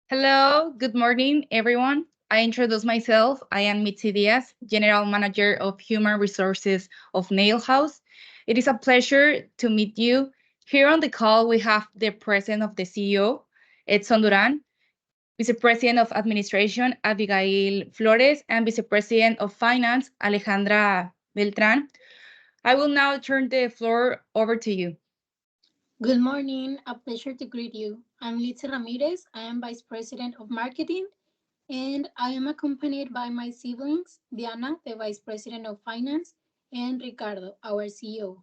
Hello, good morning, everyone. I introduce myself. I am Mitzi Diaz, General Manager of Human Resources of Nail House. It is a pleasure to meet you. Here on the call, we have the President of the CEO, Edson Duran, Vice President of Administration, Abigail Flores, and Vice President of Finance, Alejandra Beltran. I will now turn the floor over to you. Good morning, a pleasure to greet you. I'm Litza Ramirez. I am Vice President of Marketing, and I am accompanied by my siblings, Diana, the Vice President of Finance, and Ricardo, our CEO.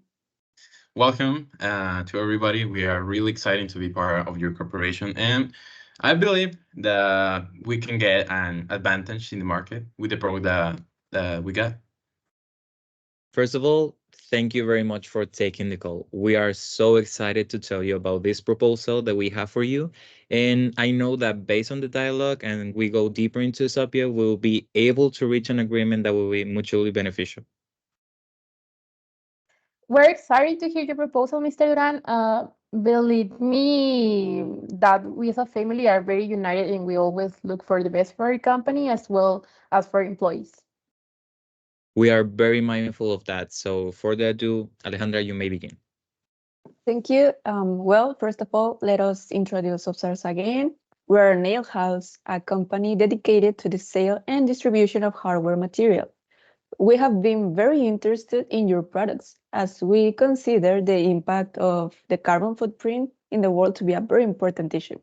Welcome to everybody. We are really excited to be part of your corporation, and I believe that we can get an advantage in the market with the product that we got. First of all, thank you very much for taking the call. We are so excited to tell you about this proposal that we have for you. And I know that based on the dialogue and we go deeper into the subject, we'll be able to reach an agreement that will be mutually beneficial. We're excited to hear your proposal, Mr. Duran. Believe me that we as a family are very united and we always look for the best for our company as well as for employees. We are very mindful of that. So for that ado, Alejandra, you may begin. Thank you. Well, first of all, let us introduce ourselves again. We're Nail House, a company dedicated to the sale and distribution of hardware material. We have been very interested in your products as we consider the impact of the carbon footprint in the world to be a very important issue.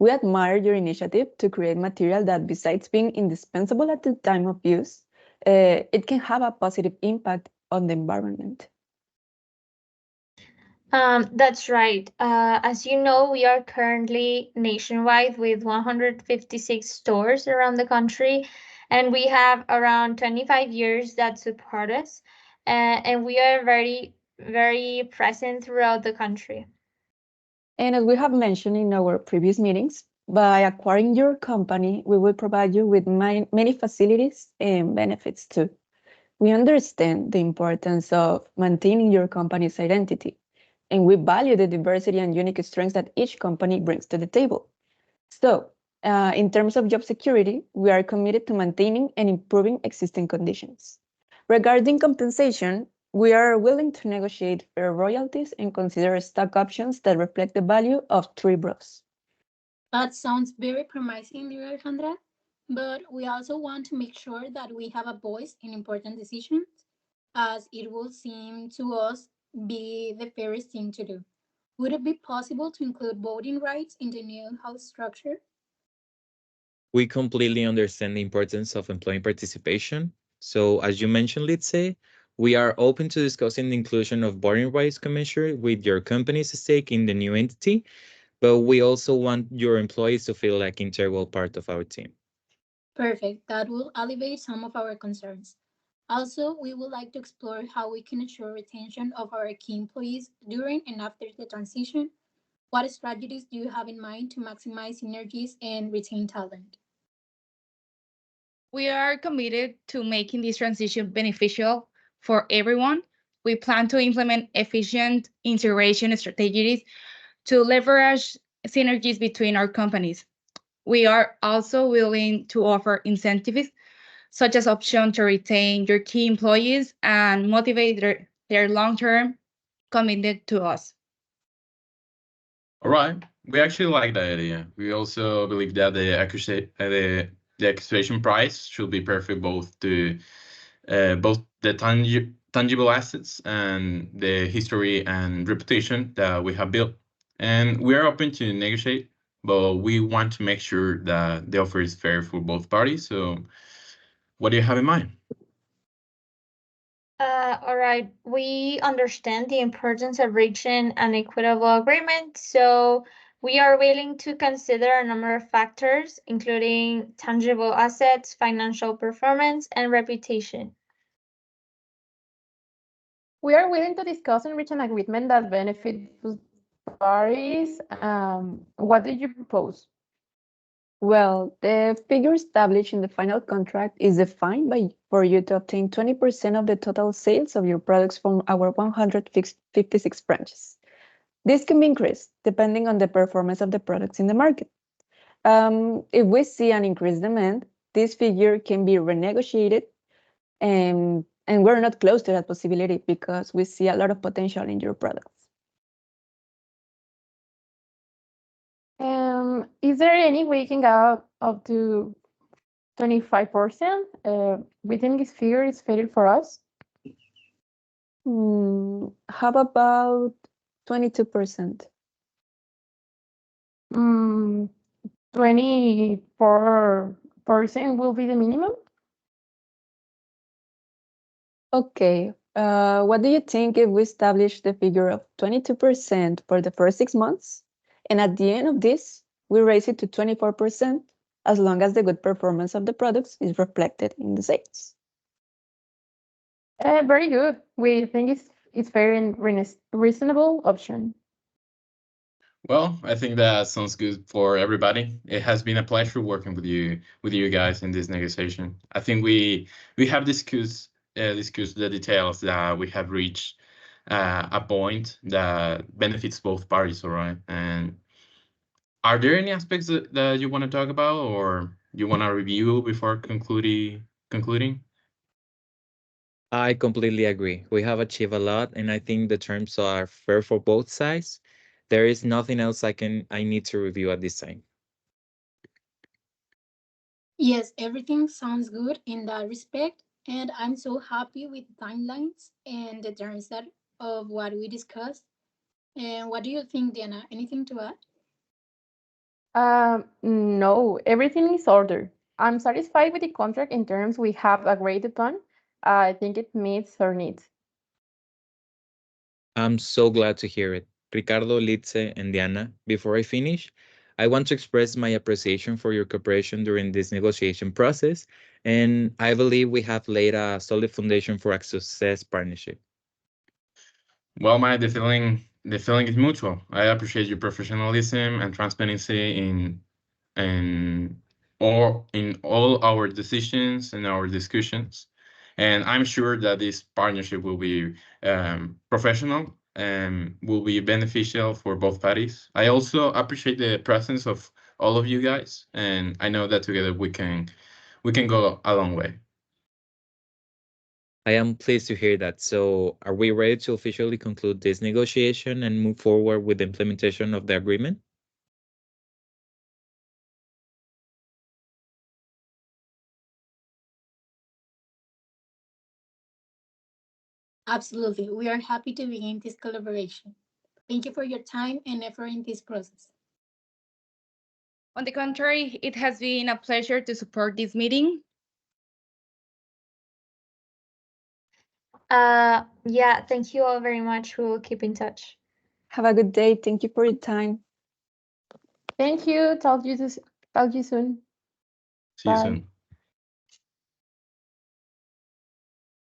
We admire your initiative to create material that, besides being indispensable at the time of use, it can have a positive impact on the environment. That's right. As you know, we are currently nationwide with 156 stores around the country, and we have around 25 years that support us, and we are very, very present throughout the country. And as we have mentioned in our previous meetings, by acquiring your company, we will provide you with many facilities and benefits too. We understand the importance of maintaining your company's identity, and we value the diversity and unique strengths that each company brings to the table. So, in terms of job security, we are committed to maintaining and improving existing conditions. Regarding compensation, we are willing to negotiate fair royalties and consider stock options that reflect the value of Three Bros. That sounds very promising, dear Alejandra, but we also want to make sure that we have a voice in important decisions, as it will seem to us be the fairest thing to do. Would it be possible to include voting rights in the new house structure? We completely understand the importance of employee participation. So as you mentioned, let's say, we are open to discussing the inclusion of voting rights commensurate with your company's stake in the new entity, but we also want your employees to feel like integral part of our team. Perfect. That will alleviate some of our concerns. Also, we would like to explore how we can ensure retention of our key employees during and after the transition. What strategies do you have in mind to maximize synergies and retain talent? We are committed to making this transition beneficial for everyone. We plan to implement efficient integration strategies to leverage synergies between our companies. We are also willing to offer incentives such as option to retain your key employees and motivate their long-term commitment to us. All right. We actually like that idea. We also believe that the acquisition price should be perfect both the tangible assets and the history and reputation that we have built. And we are open to negotiate, but we want to make sure that the offer is fair for both parties. So, what do you have in mind? All right, we understand the importance of reaching an equitable agreement, so we are willing to consider a number of factors, including tangible assets, financial performance, and reputation. We are willing to discuss and reach an agreement that benefits both parties. What do you propose? Well, the figure established in the final contract is defined for you to obtain 20% of the total sales of your products from our 156 branches. This can be increased depending on the performance of the products in the market. If we see an increased demand, this figure can be renegotiated, and we're not close to that possibility because we see a lot of potential in your products. Is there any way you can go up to 25%? We think this figure is fair for us. How about 22%? 24% will be the minimum. Okay. What do you think if we establish the figure of 22% for the first 6 months, and at the end of this, we raise it to 24%, as long as the good performance of the products is reflected in the sales? Very good. We think it's fair and reasonable option. Well, I think that sounds good for everybody. It has been a pleasure working with you guys in this negotiation. I think we have discussed the details that we have reached a point that benefits both parties, all right? And are there any aspects that you want to talk about or you want to review before concluding? I completely agree. We have achieved a lot, and I think the terms are fair for both sides. There is nothing else I need to review at this time. Yes, everything sounds good in that respect, and I'm so happy with the timelines and the terms of what we discussed. And what do you think, Diana? Anything to add? No, everything is ordered. I'm satisfied with the contract in terms we have agreed upon. I think it meets our needs. I'm so glad to hear it. Ricardo, Litze, and Diana, before I finish, I want to express my appreciation for your cooperation during this negotiation process, and I believe we have laid a solid foundation for a success partnership. Well, the feeling is mutual. I appreciate your professionalism and transparency in all our decisions and our discussions. And I'm sure that this partnership will be professional and will be beneficial for both parties. I also appreciate the presence of all of you guys, and I know that together we can go a long way. I am pleased to hear that. So, are we ready to officially conclude this negotiation and move forward with the implementation of the agreement? Absolutely. We are happy to begin this collaboration. Thank you for your time and effort in this process. On the contrary, it has been a pleasure to support this meeting. Yeah, thank you all very much. We will keep in touch. Have a good day. Thank you for your time. Thank you. Talk to you soon. See you Bye. soon.